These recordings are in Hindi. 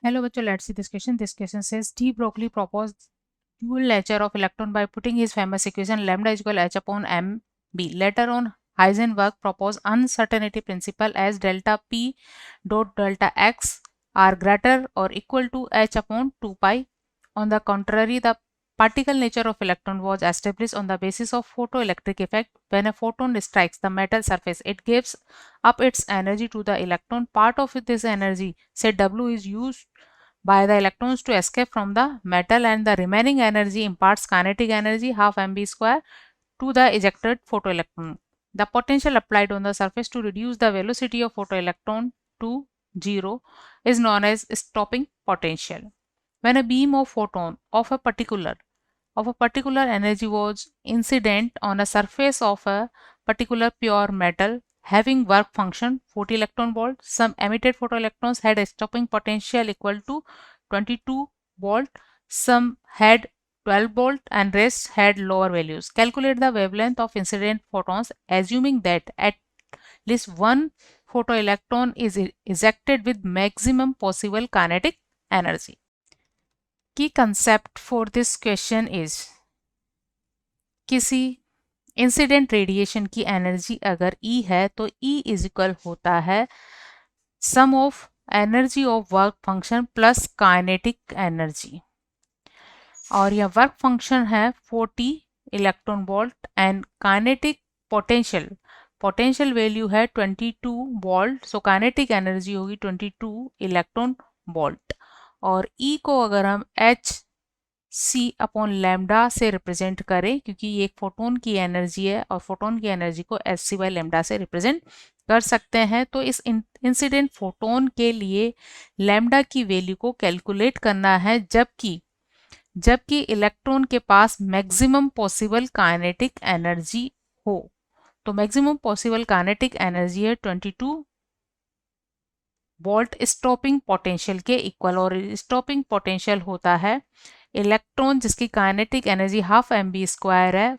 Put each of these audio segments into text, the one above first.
Hello, bachcho. Let's see this question. This question says De Broglie proposed dual nature of electron by putting his famous equation lambda is equal h upon mb. Later on, Heisenberg proposed uncertainty principle as delta p dot delta x are greater or equal to h upon 2 pi. On the contrary, the particle nature of electron was established on the basis of photoelectric effect. When a photon strikes the metal surface, it gives up its energy to the electron. Part of this energy, say W, is used by the electrons to escape from the metal, and the remaining energy imparts kinetic energy half mb square to the ejected photoelectron. The potential applied on the surface to reduce the velocity of photoelectron to 0 is known as stopping potential. When a beam of photon of a particular energy was incident on a surface of a particular pure metal having work function 40 electron volt, some emitted photoelectrons had a stopping potential equal to 22 volt, some had 12 volt, and rest had lower values. Calculate the wavelength of incident photons assuming that at least one photoelectron is ejected with maximum possible kinetic energy. Key concept for this question is किसी इंसिडेंट रेडिएशन की एनर्जी अगर E है तो E इज इक्वल होता है sum of energy of work function plus kinetic energy, और यह वर्क फंक्शन है 40 electron volt and kinetic potential value है 22 वोल्ट, सो काइनेटिक एनर्जी होगी 22 इलेक्ट्रॉन वोल्ट। और E को अगर हम h c अपॉन लैम्डा से रिप्रेजेंट करें, क्योंकि ये एक फोटोन की एनर्जी है और फोटोन की एनर्जी को एच सी बाई लैम्डा से रिप्रेजेंट कर सकते हैं, तो इस इंसिडेंट फोटोन के लिए लैम्डा की वैल्यू को कैलकुलेट करना है जबकि इलेक्ट्रॉन के पास मैक्सिमम पॉसिबल काइनेटिक एनर्जी हो। तो मैक्सिमम पॉसिबल काइनेटिक एनर्जी है 22 वोल्ट स्टॉपिंग पोटेंशियल के इक्वल, और स्टॉपिंग पोटेंशियल होता है इलेक्ट्रॉन जिसकी kinetic energy half M B square है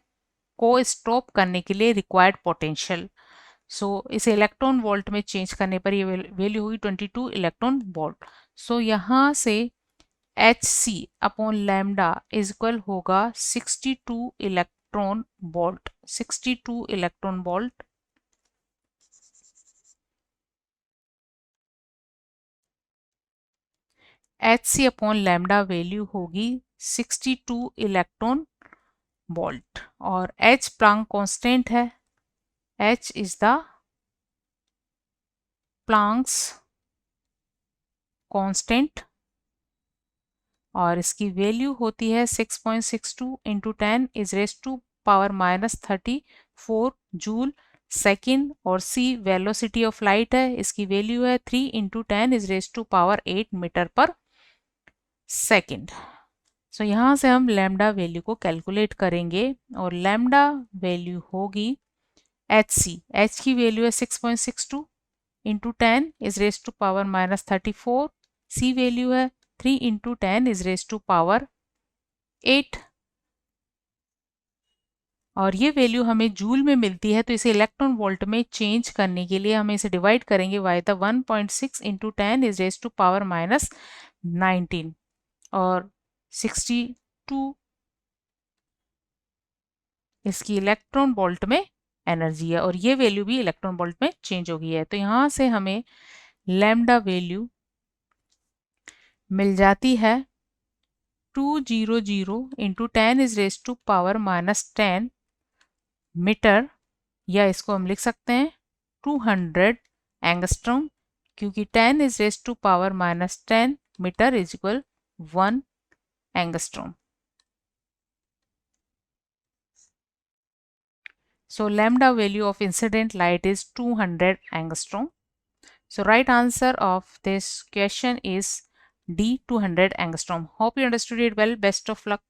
को स्टॉप करने के लिए रिक्वायर्ड पोटेंशियल। सो इसे इलेक्ट्रॉन वोल्ट में चेंज करने पर ये वैल्यू होगी 22 इलेक्ट्रॉन वोल्ट। सो यहाँ से H C upon lambda is equal होगा 62 electron volt, 62 electron volt H C upon lambda value होगी 62 इलेक्ट्रॉन वोल्ट, और H प्लांक कांस्टेंट है, H is the Planck's constant, और इसकी वैल्यू होती है 6.62 into 10 is raise to power minus 34 joule second, और C वेलोसिटी ऑफ लाइट है, इसकी वैल्यू है 3 into 10 is raise to power 8 metre पर सेकेंड। सो यहाँ से हम लैम्डा वैल्यू को कैलकुलेट करेंगे, और लैम्डा वैल्यू होगी एच की वैल्यू है 6.62 into 10 is raise to power minus 34, C value है 3 into 10 is raise to power 8, और ये वैल्यू हमें जूल में मिलती है, तो इसे इलेक्ट्रॉन वोल्ट में चेंज करने के लिए हम इसे डिवाइड करेंगे by the 1.6 into 10 is raise to power minus 19, और 62 इसकी इलेक्ट्रॉन वोल्ट में एनर्जी है, और ये वैल्यू भी इलेक्ट्रॉन वोल्ट में चेंज हो गई है। तो यहाँ से हमें लैम्डा वैल्यू मिल जाती है 200 into 10 is raise to power minus 10 metre, या इसको हम लिख सकते हैं 200 एंगस्ट्रॉम, क्योंकि 10 is raise to power minus 10 metre is equal 1 angstrom. So lambda value of incident light is 200 angstrom. So right answer of this question is D, 200 angstrom. Hope you understood it well. Best of luck.